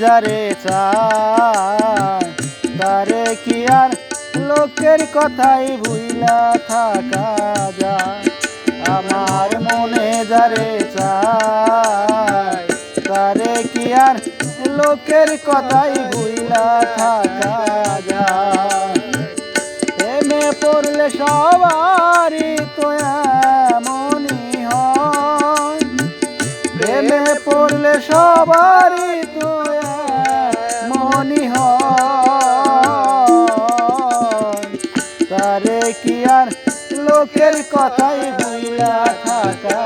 যারে চায় তারে কি আর লোকের কথাই ভুইলা থাকা যায়। আমার মনে যারে চায় তারে কি আর লোকের কথাই ভুইলা থাকা যায়। প্রেমে পড়লে সবারই তো এমনই হয়, প্রেমে পড়লে সবারই তো এমনই হয়। তারে কি আর লোকের কথাই ভুইলা থাকা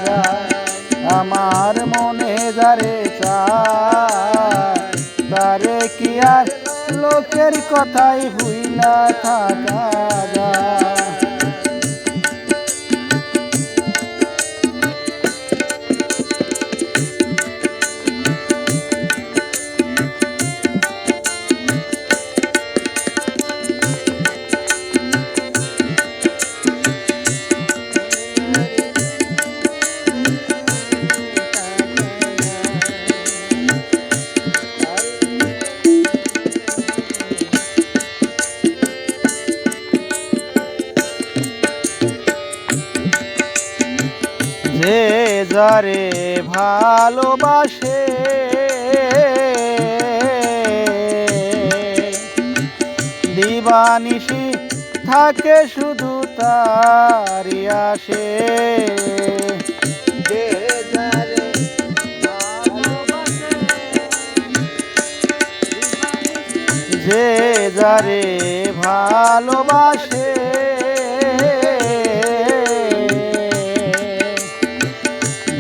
যায়। আমার মনে যারে চায় তারে কি আর লোকের কথাই ভুইলা থাকা যায়। যে যারে ভালোবাসে দিবানিশি থাকে শুধু তারি আসে। যে যারে ভালোবাসে, যে যারে ভালোবাসে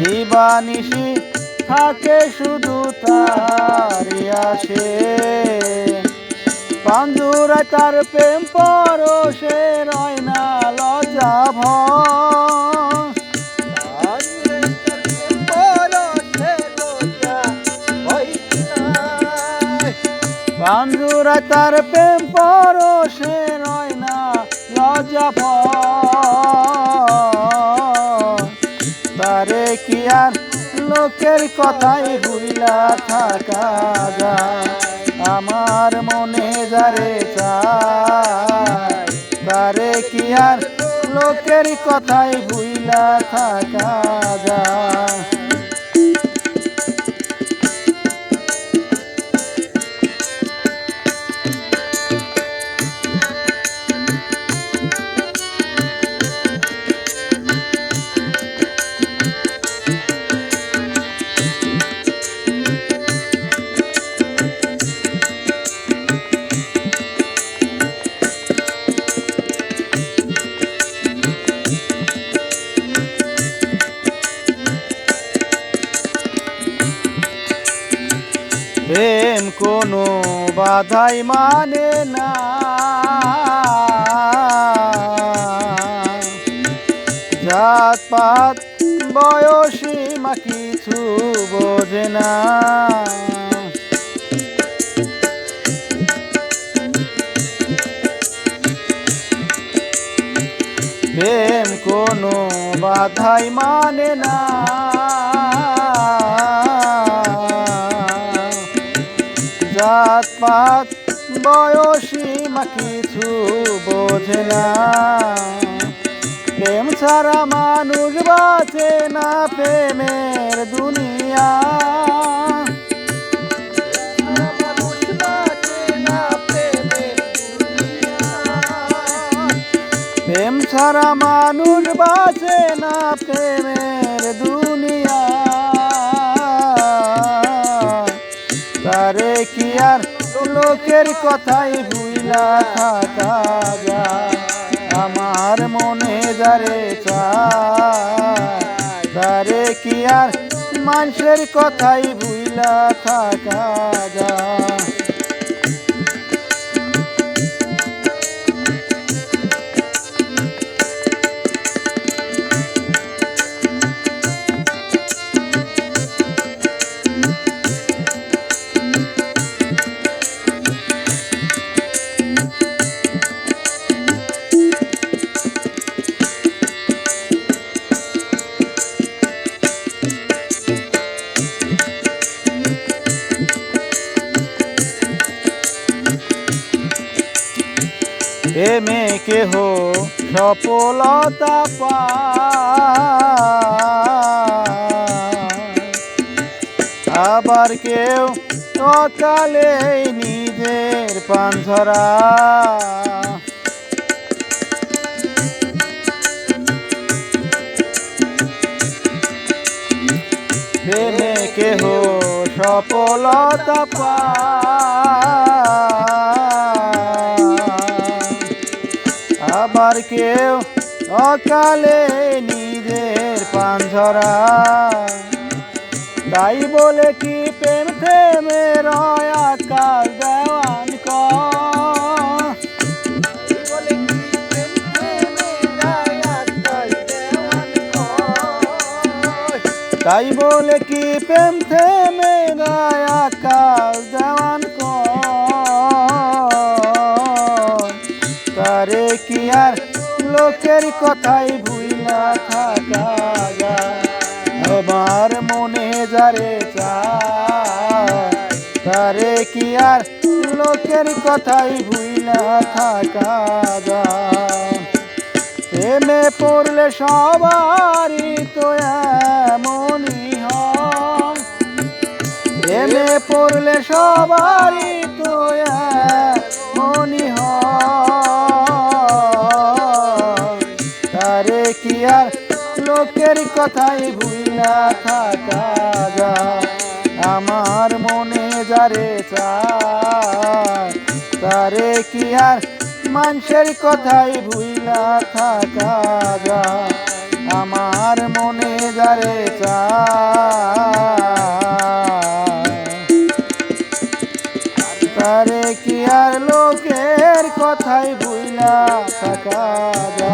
দিবানিশি থাকে শুধু তারি আসে। পাঞ্জুরায় তার প্রেম পরশে রয় না লজ্জা ভয়, পাঞ্জুরায় তার প্রেম পরশে রয় না লজ্জা ভয়। তারে কি আর লোকের কথাই ভুইলা থাকা যায়। আমার মনে যারে চায় তারে কি আর লোকের কথাই ভুইলা থাকা যায়। প্রেম কোনো বাধাই মানে না, জাত পাত বয়সীমা কিছু বোঝে না। প্রেম কোনো বাধাই মানে না, জাত পাত বয়সীমা কিছু বোঝে না। প্রেম ছাড়া মানুষ বাঁচে না প্রেমের দুনিয়া, প্রেম ছাড়া মানুষ বাঁচে না প্রেমের দুনিয়া। তারে কি আর লোকের কথাই ভুইলা থাকা যায়। আমার মনে যারে চায় তারে কি আর মানুষের কথাই ভুইলা থাকা যায়। প্রেমে কেহ সফলতা পায়, আবার কেউ অকালে নিজের প্রাণ ঝরায়। প্রেমে কেহ সফলতা পায়, আবার কেউ অকালে নিজের প্রাণ ঝরায়। তাই বলে কি প্রেম প্রেমের আকাশ দেওয়ান কয়, তাই বলে কি প্রেম থেমে যায় আকাশ দেওয়ান কয়। তারে কি আর লোকের কথাই ভুইলা থাকা যায়, আমার মনে যারে চায়, তারে কি আর লোকের কথাই ভুইলা থাকা যায়। প্রেমে পড়লে সবারই তো এমনই হয়, প্রেমে পড়লে সবারই তো এমনই হয়। তারে কি আর লোকের কথাই ভুইলা থাকা যায়, আমার মনে যারে চায়, তারে কি আর মানুষের কথাই ভুইলা থাকা যায়, আমার মনে যারে চায়, তারে কি আর লোকের কথাই ভুইলা থাকা যায়।